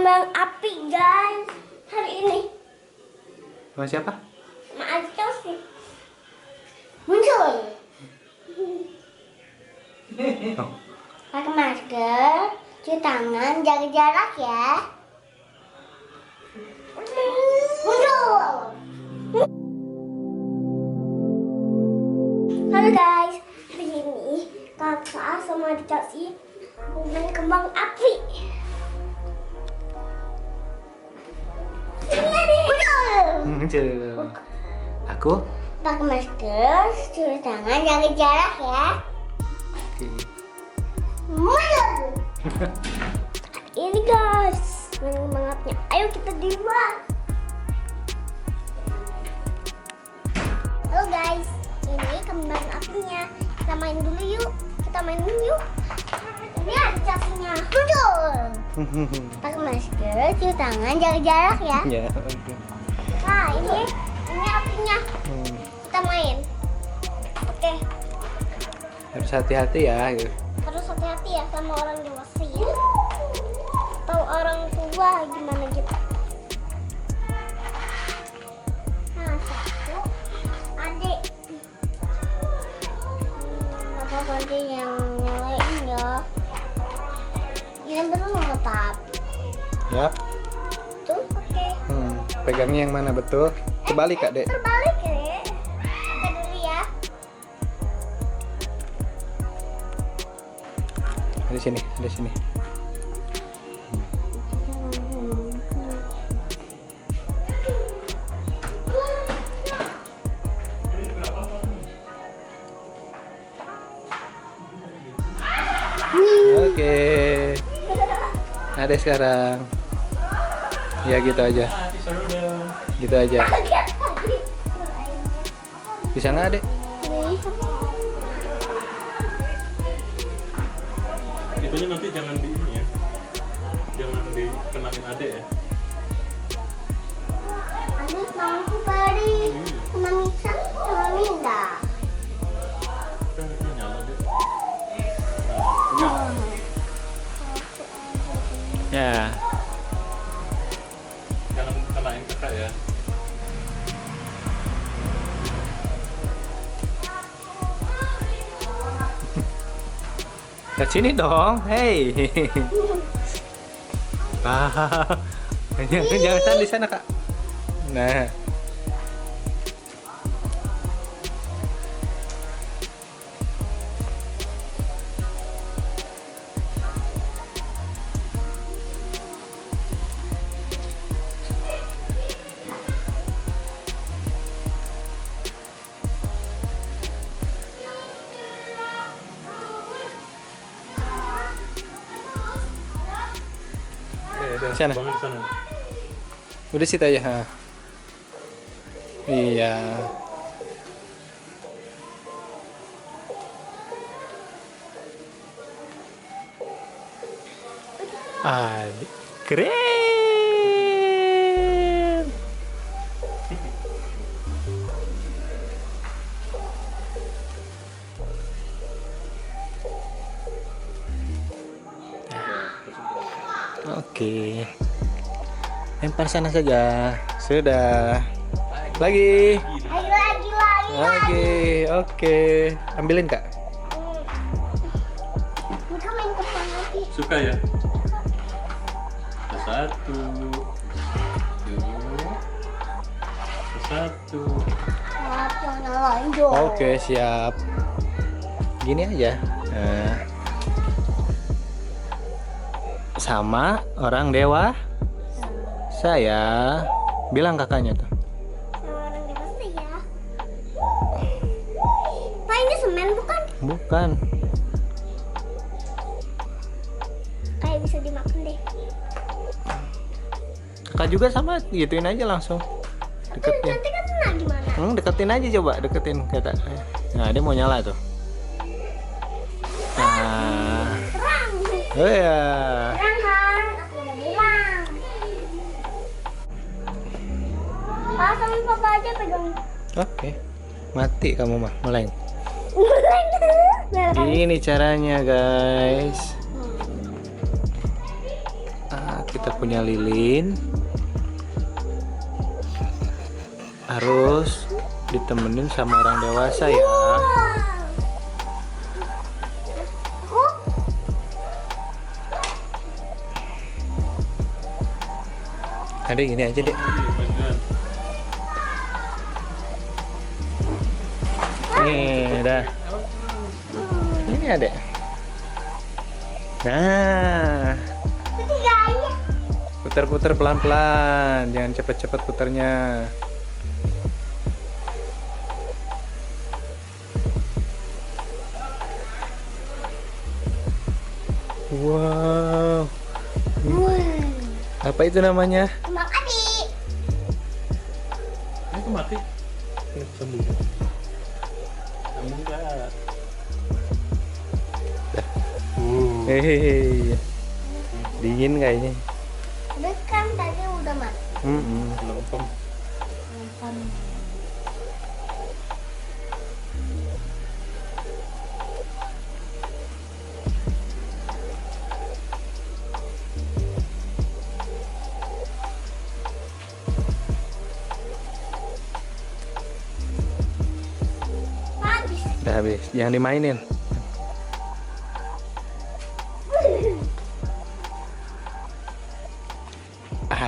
kembang api guys hari ini. Sama siapa? Sama Adik Chelsea muncul. Oh. Pakai masker, cuci tangan, jaga jarak ya. Muncul. Halo guys, hari ini kakak sama Adik Chelsea main kembang api. Ini nih. Muncul. Aku? Pakai masker, cuci tangan, jaga jarak ya. Oke. Muncul. Ini guys, main kembang apinya. Ayo kita di luar. Halo guys, ini kembang apinya. Kita main dulu yuk. Kita main dulu yuk. Ini ada casnya. Muncul. Pakai masker, cuci tangan, jaga jarak ya. Ya, oke. Nah, ini apinya. Kita main. Oke. Harus hati-hati ya. Harus hati-hati ya sama orang dewasa ya. Atau orang tua gimana gitu. Nah, satu adik. Apa nanti yang nyalain ya? Ini betul tetap. Yap. Tuh, oke. Pegangnya yang mana betul? Terbalik Kak, Dek. Terbalik ya. Kita dulu ya. Di sini, di sini. Oke. Ada sekarang. Ya gitu aja. Gitu aja. Bisa nggak, Dek? Itunya nanti jangan di ini ya, jangan dikenain adek ya. Adik mau bari sama Misa sama Minda. Kan itu nyala deh. Ya. Jangan kenain kakak ya. Ke sini dong, hey. Jangan di sana Kak. Nah. Sana. Bangun di sana. Udah situ aja. Ha. Iya. Keren. Oke. Lempar sana saja. Sudah. Lagi. Lagi. Oke. Ambilin Kak. Kita main kembang api. Suka ya? Satu, dua, satu. Yang nyalain dong. Oke, siap. Gini aja. Nah. Sama orang dewa. Saya bilang kakaknya tuh. Sama orang dewasa ya. Pak, ini semen bukan? Bukan. Kayak bisa dimakan deh. Kakak juga sama, gituin aja langsung. Deketin. Nanti kan kena gimana? Deketin aja coba, deketin kata. Nah, dia mau nyala tuh. Nah. Terang. Oh ya. Terang kan? Aku udah bilang. Pak, sama papa aja pegang. Oke. Mati kamu mah, mulai. Nah, Ini caranya, guys. kita punya lilin harus ditemenin sama orang dewasa ya. Ada gini aja deh. Nih, udah. Ini ada. Nah, Ketiganya. putar-putar pelan-pelan, jangan cepet-cepet putarnya. Wow, apa itu namanya? Kembang api. Ini tuh mati. Sambung. Sambung enggak? Hehehe, dingin kayaknya. Udah kan tadi udah mati. Lempem. Habis. Udah habis, jangan dimainin.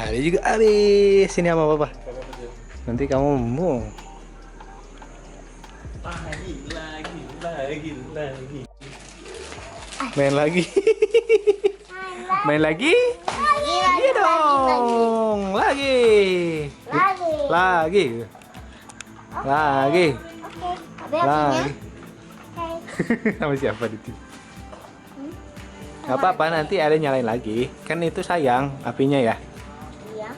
Dia juga habis. Ini sama papa. Nanti kamu mau Lagi. main lagi. Main lagi? Iya dong. Lagi. Lagi. Lagi. Oke. Habis apinya. Lagi. Oke. Sama siapa di sini? Gak apa-apa, nanti ada nyalain lagi. Kan itu sayang apinya ya. Iya.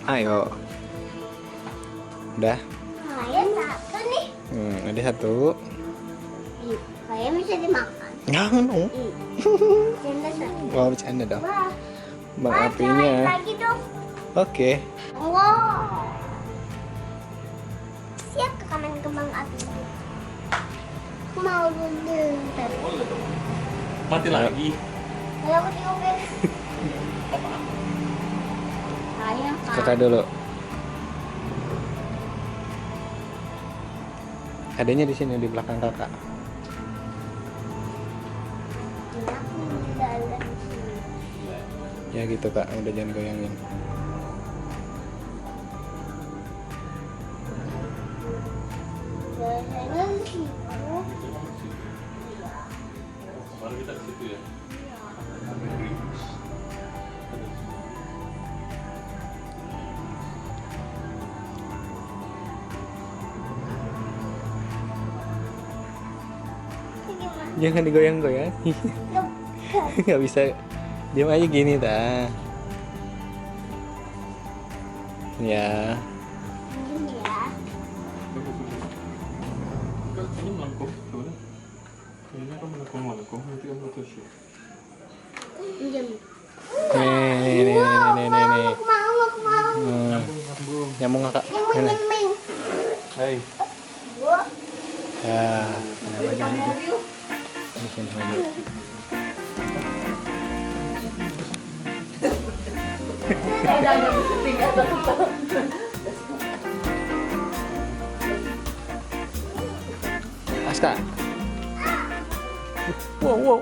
Ayo. Udah. Kayak satu nih. Ada satu. Ih, kayak bisa dimakan. Jangan dong. Canda satu. Wah, bercanda dong. Wah. Bang Wah, apinya. nyalain lagi dong. Oke. Wow. Siap ke kanan kembang api. Mau dulu. Mati lagi. Kalau aku diobek. Sayang kan. Kakak dulu. Adanya di sini di belakang kakak. Aku mendalam sini. Ya gitu kak, udah jangan goyangin. Biasanya di situ. Baru kita ke situ ya. Gimana? Jangan digoyang-goyang. Loh, Nggak bisa. Diam aja gini dah. Ya. gini ya. Ini melengkung sebenarnya. Ini kan melengkung nanti kamu terus ya. Diam. Nih. Aku mau. Nyambung. Nyambung kakak. Ini. Nyeming. Hai. Wah. Ya. Di sini maju. Aska. Wow.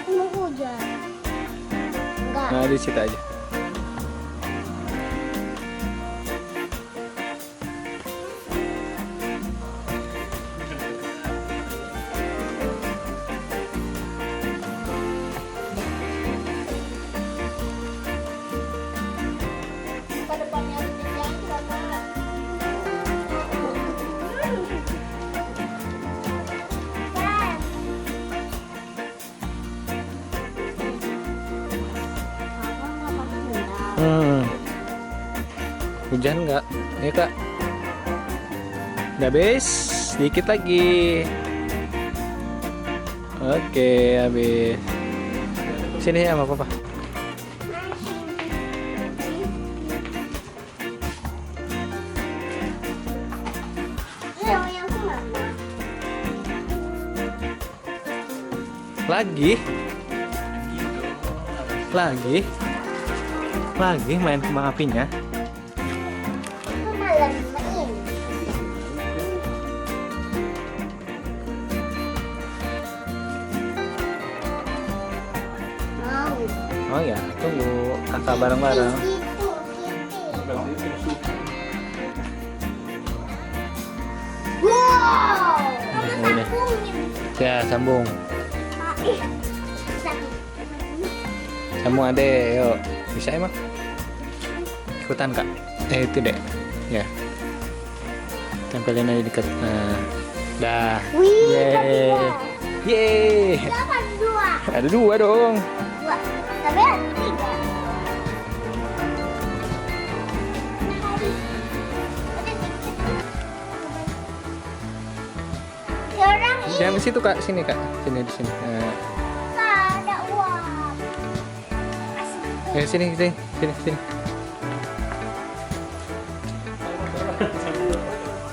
Mau hujan. Enggak. Nah, di situ aja. Ke depannya hujan sama. Hujan nggak? Ya kak. Udah habis, sedikit lagi. Oke, habis. Sini ya sama papa. Yang kemana? Lagi main kembang apinya. Aku malam main. Mau. Oh ya, tunggu kakak bareng-bareng. Gitu. Nanti susu. Wow. Kamu Ini. sambungin. Ya, sambung. Ih. Sambung adek, yuk. Bisa emang? Ikutan kak. Itu deh. Ya. Tempelin aja dekat. Nah. Dah. Wih, Yeay. Yeay. Berapa dua? Ada 2 dong. Dua. Tapi ada 3. Sekarang ini Jangan ke situ kak, sini kak. Sini di sini. Nah. ada uang. Asik. Sini, sini, sini, sini.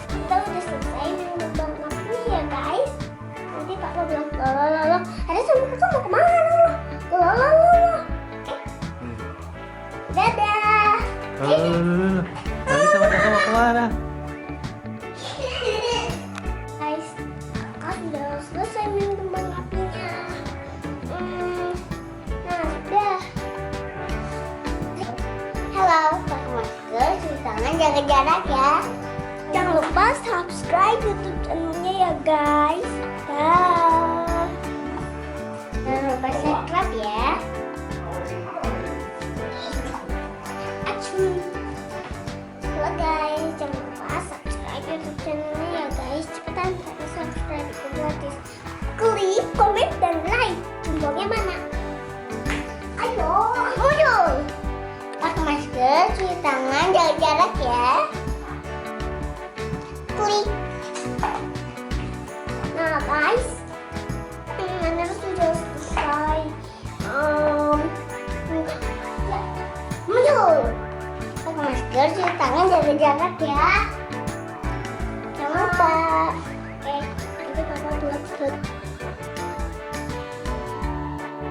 Kita udah selesai minum bang aku ya guys. Nanti kakak bilang lolo. Ada sama kakak mau kemana lolo? Dadah. Nanti sama kakak mau kemana? Guys, kakak sudah selesai minum kembang apinya. Nah, dah. Halo, pakai masker, cuci tangan, jaga jarak ya. Jangan lupa subscribe YouTube channelnya ya guys. Dah. Jangan lupa subscribe ya. Acuh. Halo guys, jangan lupa subscribe YouTube channelnya ya guys. Cepetan subscribe, itu gratis. Klik, komen, dan like. Tombolnya mana? Ayo, muncul. Pakai masker, cuci tangan, jaga jarak ya. Klik. Nah guys, Nana sudah selesai. Ya, muncul. Pakai masker, cuci tangan, jaga jarak ya. Jangan lupa. Oke, nanti kakak buat